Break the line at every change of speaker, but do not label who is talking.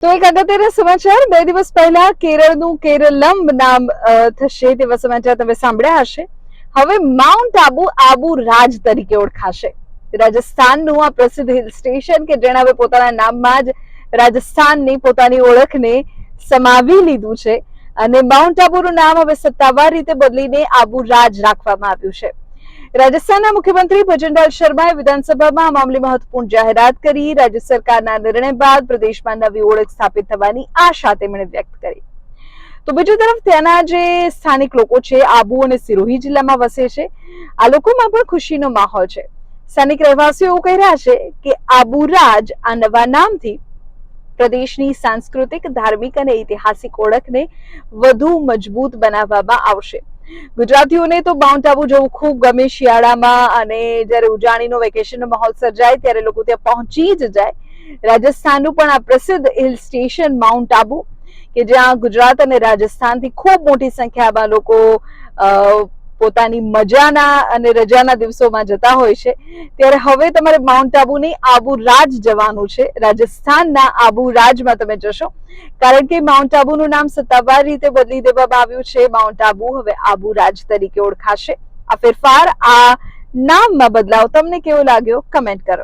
તો એક અગત્યના સમાચાર, 2 દિવસ પહેલા કેરળનું કેરલમ નામ થશે તેવા સમાચાર તમે સાંભળ્યા હશે. હવે માઉન્ટ આબુ આબુ રાજ તરીકે ઓળખાશે. રાજસ્થાનનું આ પ્રસિદ્ધ હિલ સ્ટેશન કે જેણે હવે પોતાના નામમાં જ રાજસ્થાનની પોતાની ઓળખને સમાવી લીધું છે અને માઉન્ટ આબુનું નામ હવે સત્તાવાર રીતે બદલીને આબુ રાજ રાખવામાં આવ્યું છે. રાજસ્થાનના મુખ્યમંત્રી ભજનલાલ શર્માએ વિધાનસભામાં આ મામલે મહત્વપૂર્ણ જાહેરાત કરી. રાજ્ય સરકારના નિર્ણય બાદ પ્રદેશમાં નવી ઓળખ સ્થાપિત થવાની આશા તેમણે વ્યક્ત કરી. તો બીજી તરફ ત્યાંના જે સ્થાનિક લોકો છે, આબુ અને સિરોહી જિલ્લામાં વસે છે, આ લોકોમાં પણ ખુશીનો માહોલ છે. સ્થાનિક રહેવાસીઓ એવું કહી રહ્યા છે કે આબુ રાજ આ નવા નામથી પ્રદેશની સાંસ્કૃતિક, ધાર્મિક અને ઐતિહાસિક ઓળખને વધુ મજબૂત બનાવવામાં આવશે. ગુજરાતીઓને તો માઉન્ટ આબુ જવું ખૂબ ગમે શિયાળામાં, અને જ્યારે ઉજાણીનો વેકેશનનો માહોલ સર્જાય ત્યારે લોકો ત્યાં પહોંચી જ જાય. રાજસ્થાનનું પણ આ પ્રસિદ્ધ હિલ સ્ટેશન માઉન્ટ આબુ કે જ્યાં ગુજરાત અને રાજસ્થાનથી ખૂબ મોટી સંખ્યામાં લોકો પોતાની મજાના અને રજાના દિવસોમાં જતા હોય છે, ત્યારે હવે તમારે માઉન્ટ આબુ નહીં આબુ રાજ જવાનું છે. રાજસ્થાનના આબુ રાજમાં તમે જશો, કારણ કે માઉન્ટ આબુનું નામ સત્તાવાર રીતે બદલી દેવામાં આવ્યું છે. માઉન્ટ આબુ હવે આબુ રાજ તરીકે ઓળખાશે. આ ફેરફાર, આ નામમાં બદલાવ તમને કેવો લાગ્યો કમેન્ટ કરો.